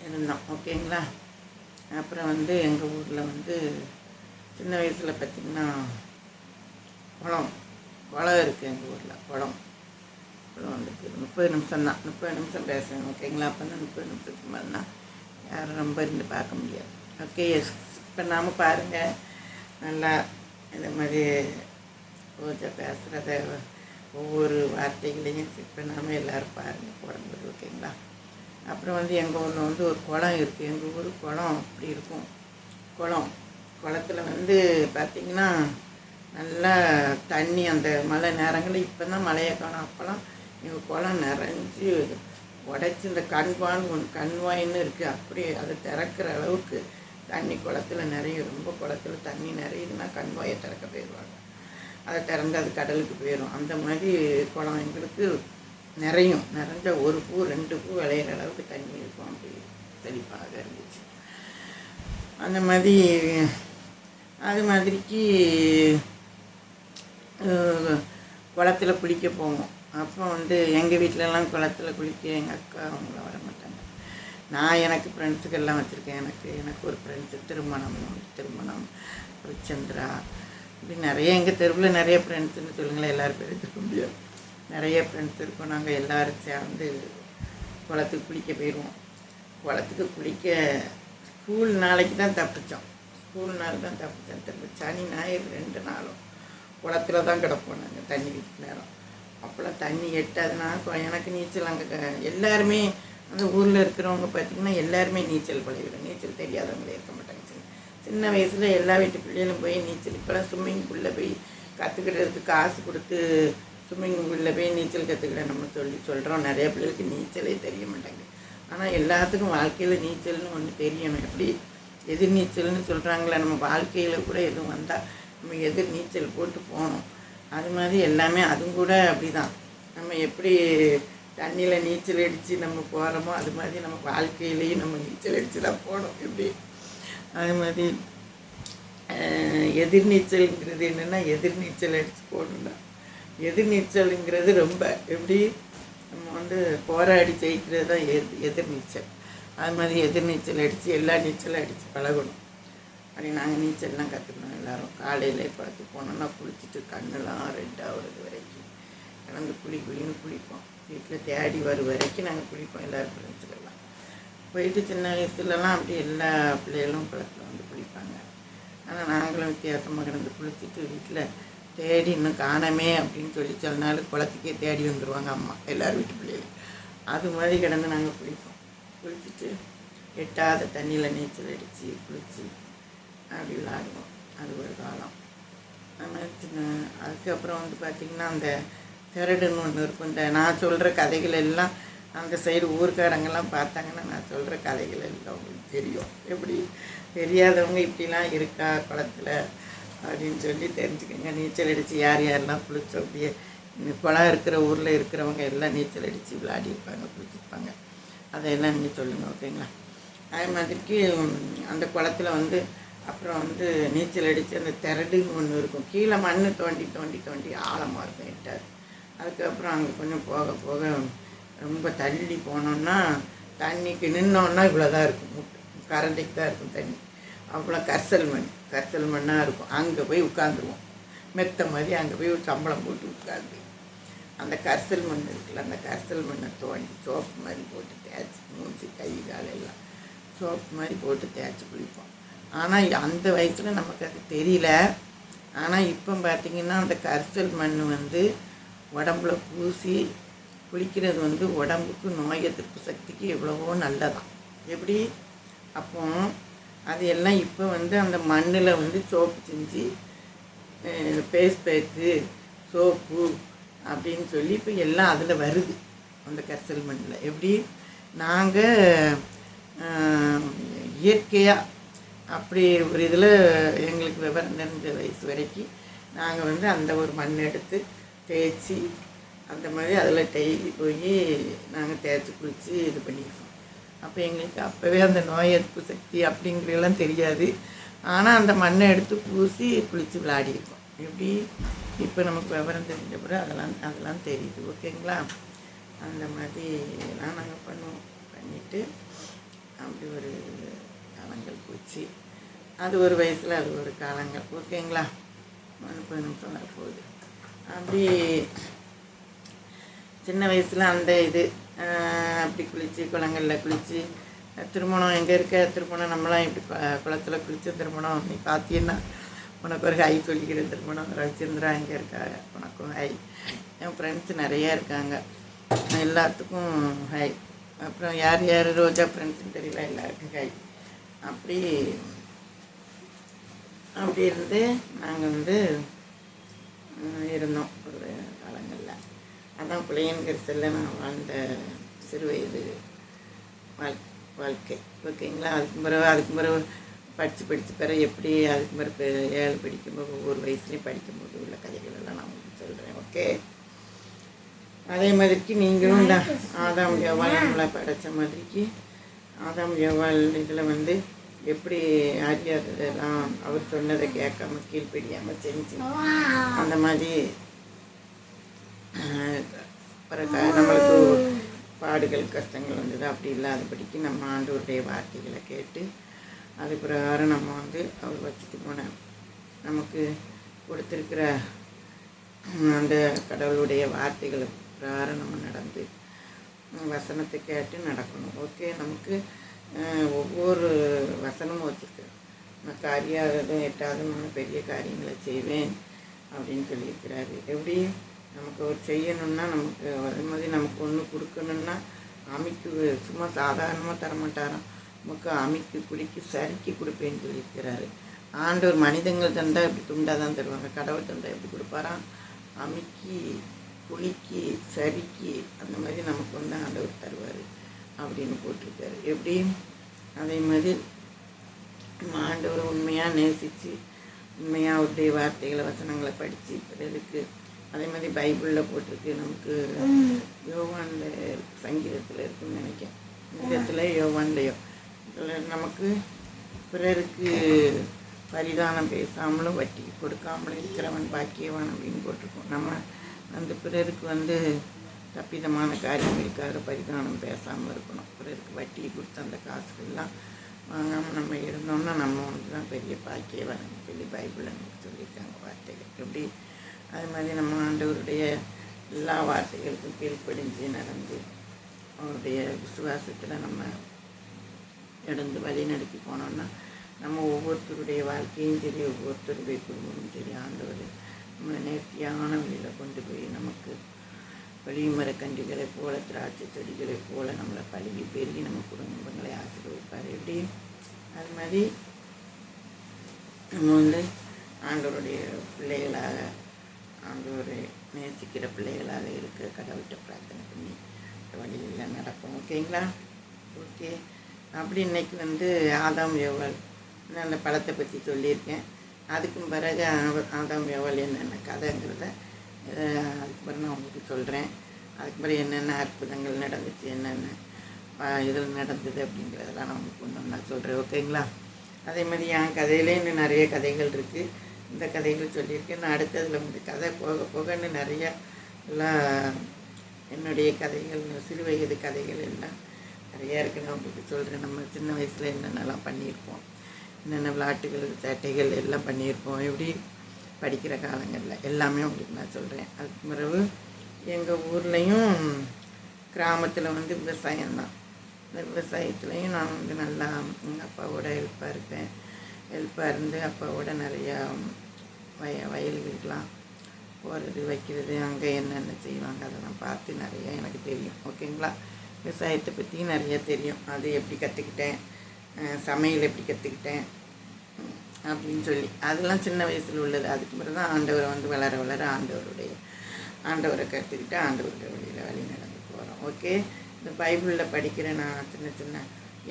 இருந்தோம். ஓகேங்களா. அப்புறம் வந்து எங்கள் ஊரில் வந்து சின்ன வயசில் பார்த்திங்கன்னா குளம் இருக்குது. எங்கள் ஊரில் குளம் வந்துருக்கு. 30 நிமிஷம் தான், 30 நிமிஷம் பேசுவேன். ஓகேங்களா. அப்போ தான் 30 நிமிஷத்துக்கு மேலேனா யாரும் ரொம்ப இருந்து பார்க்க முடியாது. ஓகே, இப்போ நாம் பாருங்கள், நல்லா இந்த மாதிரி பூஜை பேசுகிறத ஒவ்வொரு வார்த்தைகளையும் செக் பண்ணாமல் எல்லோரும் பாருங்கள் போடும்போது. ஓகேங்களா. அப்புறம் வந்து எங்கள் ஊரில் வந்து ஒரு குளம் இருக்குது. எங்கள் ஊர் குளம் அப்படி இருக்கும். குளத்தில் வந்து பார்த்திங்கன்னா நல்லா தண்ணி அந்த மழை நேரங்களில், இப்போ தான் மழையை காணும். அப்போல்லாம் எங்கள் குளம் நிறைஞ்சி உடைச்சி இந்த கண்வாயின்னு இருக்குது, அப்படி அதை திறக்கிற அளவுக்கு தண்ணி குளத்தில் நிறைய, ரொம்ப குளத்தில் தண்ணி நிறையுதுன்னா கண்வாயை திறக்க போயிடுவாங்க. அதை திறந்து அது கடலுக்கு போயிடும். அந்த மாதிரி குளம் எங்களுக்கு நிறைஞ்ச ஒரு பூ 2 பூ விளையிற அளவுக்கு தண்ணி இருக்கும். அப்படி செழிப்பாக இருந்துச்சு. அந்த மாதிரி அது மாதிரிக்கு குளத்தில் குளிக்க போவோம். அப்போ வந்து எங்கள் வீட்டிலலாம் குளத்தில் குளிக்க எங்கள் அக்கா அவங்களாம் வர மாட்டாங்க. நான் எனக்கு ஃப்ரெண்ட்ஸுக்கெல்லாம் வச்சுருக்கேன். எனக்கு ஒரு ஃப்ரெண்ட்ஸு திருமணம் ஒரு சந்திரா, இப்படி நிறைய எங்கள் தெருவில் நிறைய ஃப்ரெண்ட்ஸுன்னு சொல்லுங்களேன், எல்லோரும் பேர் எடுத்துக்க முடியாது. நிறைய ஃப்ரெண்ட்ஸ் இருக்கோம். நாங்கள் எல்லோரும் சேர்ந்து குளத்துக்கு குளிக்க போயிடுவோம். குளத்துக்கு குளிக்க ஸ்கூல் நாளைக்கு தான் தப்பித்தோம். திரும்ப சனி ஞாயிறு 2 நாளும் குளத்தில் தான் கிடப்போம் நாங்கள் தண்ணி நேரம். அப்போல்லாம் தண்ணி எட்டாதுன்னா எனக்கு நீச்சல் அங்கே எல்லாருமே அந்த ஊரில் இருக்கிறவங்க பார்த்திங்கன்னா எல்லாருமே நீச்சல் பழகிடும். நீச்சல் தெரியாதவங்களே இருக்க மாட்டாங்க. சின்ன வயசில் எல்லா வீட்டு பிள்ளைகளும் போய் நீச்சல், இப்போலாம் ஸ்விம்மிங் பூலில் போய் கற்றுக்கிட்டதுக்கு காசு கொடுத்து ஸ்விம்மிங் பூலில் போய் நீச்சல் கற்றுக்கிட நம்ம சொல்கிறோம். நிறைய பிள்ளைகளுக்கு நீச்சலே தெரிய மாட்டாங்க. ஆனால் எல்லாத்துக்கும் வாழ்க்கையில் நீச்சல்னு ஒன்று தெரியணும். எப்படி எதிர் நீச்சல்னு சொல்கிறாங்களே, நம்ம வாழ்க்கையில் கூட எதுவும் வந்தால் நம்ம எதிர் நீச்சல் போட்டு போகணும். அது மாதிரி எல்லாமே அதுவும் கூட அப்படி தான். நம்ம எப்படி தண்ணியில் நீச்சல் அடித்து நம்ம போகிறோமோ அது மாதிரி நம்ம வாழ்க்கையிலையும் நம்ம நீச்சல் அடித்து தான் போகணும். எப்படி அது மாதிரி எதிர்நீச்சல்ங்கிறது என்னென்னா எதிர்நீச்சல் அடித்து போடணும்னா எதிர்நீச்சலுங்கிறது ரொம்ப எப்படி நம்ம வந்து போராடி ஜெயிக்கிறது தான் எதிர்நீச்சல். அது மாதிரி எதிர்நீச்சல் அடித்து எல்லா நீச்சலும் அடித்து பழகணும். அப்படி நாங்கள் நீச்சல்லாம் கற்றுக்கணும் எல்லோரும். காலையில் பார்த்து போனோன்னா குளிச்சுட்டு கண்ணெல்லாம் ரெண்டாவது வரைக்கும் கிடந்து குளின்னு குளிப்போம். வீட்டில் தேடி வரும் வரைக்கும் நாங்கள் குளிப்போம் எல்லோரும் ஃப்ரெண்ட்ஸுக்கெல்லாம். போயிட்டு சின்ன வயசுலலாம் அப்படி எல்லா பிள்ளைகளும் குளத்தில் வந்து குளிப்பாங்க. ஆனால் நாங்களும் வித்தியாசமாக கிடந்து குளிச்சுட்டு வீட்டில் தேடி இன்னும் காணமே அப்படின்னு சொல்லி சொன்னாலும் குளத்துக்கே தேடி வந்துடுவாங்க அம்மா எல்லோரும் வீட்டு பிள்ளைகள். அது மாதிரி கிடந்து நாங்கள் குளிப்போம். குளிச்சுட்டு எட்டாத தண்ணியில் நீச்சல் அடித்து குளித்து அப்படி விளாடுவோம். அது ஒரு காலம். அதுக்கப்புறம் வந்து பார்த்திங்கன்னா அந்த திரடுன்னு ஒன்று இருக்கும். இந்த நான் சொல்கிற கதைகள் எல்லாம் அந்த சைடு ஊர்க்காரங்கெல்லாம் பார்த்தாங்கன்னா நான் சொல்கிற கதைகள் எல்லாம் உங்களுக்கு தெரியும். எப்படி தெரியாதவங்க இப்படிலாம் இருக்கா குளத்தில் அப்படின்னு சொல்லி தெரிஞ்சுக்கோங்க. நீச்சல் அடித்து யார் யாரெல்லாம் குளித்தோம். அப்படியே குளம் இருக்கிற ஊரில் இருக்கிறவங்க எல்லாம் நீச்சல் அடித்து விளையாடிருப்பாங்க, குளிச்சிருப்பாங்க. அதையெல்லாம் நீங்கள் சொல்லுங்கள், ஓகேங்களா? அதே மாதிரிக்கு அந்த குளத்தில் வந்து அப்புறம் வந்து நீச்சல் அடித்து அந்த திரடுன்னு ஒன்று இருக்கும். கீழே மண் தோண்டி தோண்டி தோண்டி ஆழமாக இருக்கும் எட்டாது. அதுக்கப்புறம் அங்கே கொஞ்சம் போக போக ரொம்ப தள்ளி போனோன்னா தண்ணிக்கு நின்னோன்னா இவ்வளோ தான் இருக்கும். கரண்டைக்கு தான் இருக்கும் தண்ணி. அவ்வளோ கரிசல் மண்ணாக இருக்கும். அங்கே போய் உட்காந்துருவோம். மெத்த மாதிரி அங்கே போய் ஒரு சம்பளம் போட்டு உட்காந்து அந்த கரிசல் மண் இருக்குல்ல, அந்த கரிசல் மண்ணை தோண்டி சோப்பு மாதிரி போட்டு தேய்ச்சி மூஞ்சி கை காலெல்லாம் சோப்பு மாதிரி போட்டு தேய்ச்சி குளிப்போம். ஆனால் அந்த வயசில் நமக்கு அது தெரியல. ஆனால் இப்போ பார்த்திங்கன்னா அந்த கரிசல் மண் வந்து உடம்புல பூசி குளிக்கிறது வந்து உடம்புக்கு நோய் எதிர்ப்பு சக்திக்கு எவ்வளவோ நல்லதான். எப்படி அப்போ அது எல்லாம் இப்போ வந்து அந்த மண்ணில் வந்து சோப்பு செஞ்சு பேஸ்ட் பேக்கு சோப்பு அப்படின்னு சொல்லி இப்போ எல்லாம் அதில் வருது அந்த கரிசல் மண்ணில். எப்படி நாங்கள் இயற்கையாக அப்படி ஒரு இதில் எங்களுக்கு விவரம் தெரிஞ்ச வயசு வரைக்கும் நாங்கள் வந்து அந்த ஒரு மண் எடுத்து தேய்ச்சி அந்த மாதிரி அதில் டெய்லி போய் நாங்கள் தேய்ச்சி குளித்து இது பண்ணியிருக்கோம். அப்போ எங்களுக்கு அப்போவே அந்த நோய் எதிர்ப்பு சக்தி அப்படிங்கிறதெல்லாம் தெரியாது. ஆனால் அந்த மண்ணை எடுத்து பூசி குளித்து விளையாடிருக்கோம். எப்படி இப்போ நமக்கு விவரம் தெரிஞ்ச பிறகு அதெல்லாம் தெரியுது, ஓகேங்களா? அந்த மாதிரிலாம் நாங்கள் பண்ணுவோம். பண்ணிவிட்டு அப்படி ஒரு காலங்கள் போச்சு. அது ஒரு வயசில் அது ஒரு காலங்கள், ஓகேங்களா? 30 நிமிஷம் வரப்போகுது. அப்படி சின்ன வயசில் அந்த இது அப்படி குளித்து குளங்களில் குளித்து திருமணம் எங்கே இருக்க திருமணம் நம்மளாம் இப்படி குளத்தில் குளித்து திருமணம் நீ பார்த்தீங்கன்னா உனக்கு ஒரு ஹை சொல்லிக்கிற திருமணம் ரவிச்சந்திரா எங்கே இருக்கா உனக்கும் ஹை. என் ஃப்ரெண்ட்ஸ் நிறையா இருக்காங்க, எல்லாத்துக்கும் ஹை. அப்புறம் யார் யார் ரோஜா ஃப்ரெண்ட்ஸுன்னு தெரியல, எல்லாருக்கும் ஹை. அப்படி இருந்து நாங்கள் வந்து இருந்தோம் ஒரு காலங்களில். அதான் பிள்ளைங்கிற செல்ல நான் வாழ்ந்த சிறு வயது வாழ்க்கை, ஓகேங்களா? அதுக்கு பிறகு படித்து பிறகு எப்படி அதுக்கு பிறகு 7 படிக்கும்போது ஒவ்வொரு வயசுலேயும் படிக்கும்போது உள்ள கதைகள் எல்லாம் நான் உங்களுக்கு சொல்கிறேன், ஓகே? அதே மாதிரிக்கு நீங்களும் இந்த ஆதாம் ஏவாள் நம்மளை படைத்த மாதிரிக்கு ஆதாம் ஏவாள் இதில் வந்து எப்படி ஆரியாதெல்லாம் அவர் சொன்னதை கேட்காம கீழ்ப்படியாமல் செஞ்சு அந்த மாதிரி பிறகு நம்மளுக்கு பாடுகள் கஷ்டங்கள் வந்தது. அப்படி இல்லாதபடிக்கு நம்ம ஆண்டவருடைய வார்த்தைகளை கேட்டு அது பிரகாரம் நம்ம வந்து அவர் வச்சுட்டு போன நமக்கு கொடுத்துருக்கிற அந்த கடவுளுடைய வார்த்தைகளை பிரகாரம் நம்ம நடந்து வசனத்தை கேட்டு நடக்கணும், ஓகே? நமக்கு ஒவ்வொரு வசனமும் வச்சுருக்கு. நான் காரியாததும் எட்டாவதும் நான் பெரிய காரியங்களை செய்வேன் அப்படின்னு சொல்லியிருக்கிறாரு. எப்படி நமக்கு ஒரு செய்யணுன்னா நமக்கு அதே மாதிரி நமக்கு ஒன்று கொடுக்கணுன்னா அமைக்கு சும்மா சாதாரணமாக தரமாட்டாராம். நமக்கு அமைக்கு குளிக்கு சரிக்கு கொடுப்பேன்னு சொல்லியிருக்கிறாரு. ஆண்டவர் மனிதங்கள் தந்தால் இப்படி துண்டாக தான் தருவாங்க, கடவுள் தந்தால் எப்படி கொடுப்பாராம்? அமைக்கி குளிக்கி சரிக்கு அந்த மாதிரி நமக்கு வந்து ஆண்டவர் தருவார் அப்படின்னு போட்டிருக்காரு. எப்படி அதே மாதிரி ஆண்டவரை உண்மையாக நேசித்து உண்மையாக அவருடைய வார்த்தைகளை வசனங்களை படித்து பிறருக்கு அதே மாதிரி பைபிளில் போட்டிருக்கு. நமக்கு யோவானில் சங்கீதத்தில் இருக்குன்னு நினைக்கிறேன், சங்கீதத்தில் யோவான்லையோ நமக்கு பிறருக்கு பரிதானம் பேசாமலும் வட்டி கொடுக்காமலும் இருக்கிறவன் பாக்கியவான் அப்படின்னு போட்டிருக்கோம். நம்ம அந்த பிறருக்கு வந்து தப்பிதமான காரியங்களுக்காக பரிதானம் பேசாமல் இருக்கணும். பிறருக்கு வட்டி கொடுத்த அந்த காசுகள்லாம் வாங்காமல் நம்ம இருந்தோம்னா நம்ம வந்து தான் பெரிய பாக்கியவான் சொல்லி பைபிளில் நமக்கு சொல்லியிருக்காங்க வார்த்தைகள். எப்படி அது மாதிரி நம்ம ஆண்டவருடைய எல்லா வார்த்தைகளுக்கும் கீழ்ப்படிஞ்சு நடந்து அவருடைய விசுவாசத்தில் நம்ம நடந்து வழி நடத்தி போனோம்னா நம்ம ஒவ்வொருத்தருடைய வாழ்க்கையும் சரி, ஒவ்வொருத்தருடைய குடும்பமும் சரி, ஆண்டவர் நம்மளை நேர்த்தியான வழியில் கொண்டு போய் நமக்கு வழிமரக்கன்றுகளை போல, திராட்சை செடிகளை போல நம்மளை பழகி பெருகி நம்ம குடும்பங்களை ஆசீர்வதிப்பார். எப்படி அது மாதிரி நம்ம வந்து ஆண்டவருடைய பிள்ளைகளாக, ஆண்டவரை நேசிக்கிற பிள்ளைகளாக இருக்க கடவுள்கிட்ட பிரார்த்தனை பண்ணி வழியில் நடப்போம். ஓகேங்களா? ஓகே. அப்படி இன்னைக்கு வந்து ஆதாம் ஏவாள் அந்த பழத்தை பற்றி சொல்லியிருக்கேன். அதுக்கும் பிறகு ஆதாம் ஏவாள் என்னென்ன கதைங்கிறத அதுக்கப்புறம் நான் உங்களுக்கு சொல்கிறேன். அதுக்கப்புறம் என்னென்ன அற்புதங்கள் நடந்துச்சு, என்னென்ன இதில் நடந்தது அப்படிங்கிறதெல்லாம் நான் உங்களுக்கு ஒன்று நான் சொல்கிறேன். ஓகேங்களா? அதே மாதிரி என் கதையிலே இன்னும் நிறைய கதைகள் இருக்குது. இந்த கதைகள் சொல்லியிருக்கேன். நான் அடுத்ததில் வந்து கதை போக போகன்னு நிறைய எல்லாம் என்னுடைய கதைகள், சிறு வயது கதைகள் எல்லாம் நிறையா இருக்குது. நான் உங்களுக்கு சொல்கிறேன். நம்ம சின்ன வயசில் என்னென்னலாம் பண்ணியிருப்போம், என்னென்ன விளையாட்டுகள், சேட்டைகள் எல்லாம் பண்ணியிருப்போம், எப்படி படிக்கிற காலங்களில் எல்லாமே உங்களுக்கு நான் சொல்கிறேன். அதுக்கு பிறகு எங்கள் ஊர்லேயும் கிராமத்தில் வந்து விவசாயம்தான். இந்த விவசாயத்துலேயும் நான் வந்து நல்லா எங்கள் அப்பாவோட ஹெல்ப்பாக இருப்பேன். ஹெல்ப்பாக இருந்து அப்பாவோட நிறையா வயல்களுக்கெலாம் போகிறது, வைக்கிறது, அங்கே என்னென்ன செய்வாங்க அதெல்லாம் பார்த்து நிறையா எனக்கு தெரியும். ஓகேங்களா? விவசாயத்தை பற்றியும் நிறையா தெரியும். அது எப்படி கற்றுக்கிட்டேன், சமையல் எப்படி கற்றுக்கிட்டேன் அப்படின்னு சொல்லி அதெல்லாம் சின்ன வயசில் உள்ளது. அதுக்கு பிறகு தான் ஆண்டவரை வந்து வளர வளர ஆண்டவரை கற்றுக்கிட்டு ஆண்டவருடைய வழியில் வழி நடந்து போகிறோம். ஓகே. இந்த பைபிளில் படிக்கிற நான் சின்ன சின்ன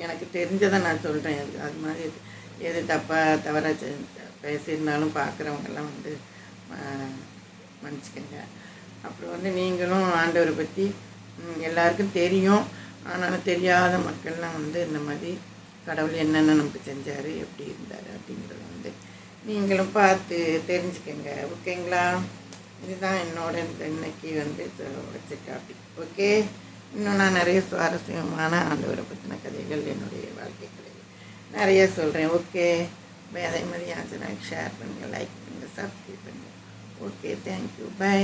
எனக்கு தெரிஞ்சதை நான் சொல்கிறேன். அது மாதிரி எது தவறாக பேசியிருந்தாலும் பார்க்குறவங்கெல்லாம் வந்து மன்னிச்சுக்கங்க. அப்புறம் வந்து நீங்களும் ஆண்டவரை பற்றி எல்லாருக்கும் தெரியும், ஆனாலும் தெரியாத மக்கள்லாம் வந்து இந்த மாதிரி கடவுள் என்னென்ன நமக்கு செஞ்சார், எப்படி இருந்தார் அப்படிங்கிறத வந்து நீங்களும் பார்த்து தெரிஞ்சுக்கங்க. ஓகேங்களா? இதுதான் என்னோட இன்னைக்கு வந்து வச்ச டாபிக். ஓகே. இன்னும் நான் நிறைய சுவாரஸ்யமான ஆண்டவரை பற்றின கதைகள், என்னுடைய வாழ்க்கை கதைகள் நிறைய சொல்கிறேன். ஓகே. அதே மாதிரி ஆச்சுன்னா ஷேர் பண்ணுங்கள், லைக் பண்ணுங்கள், சப்ஸ்கிரைப் பண்ணுங்கள். ஓகே. தேங்க்யூ. பை.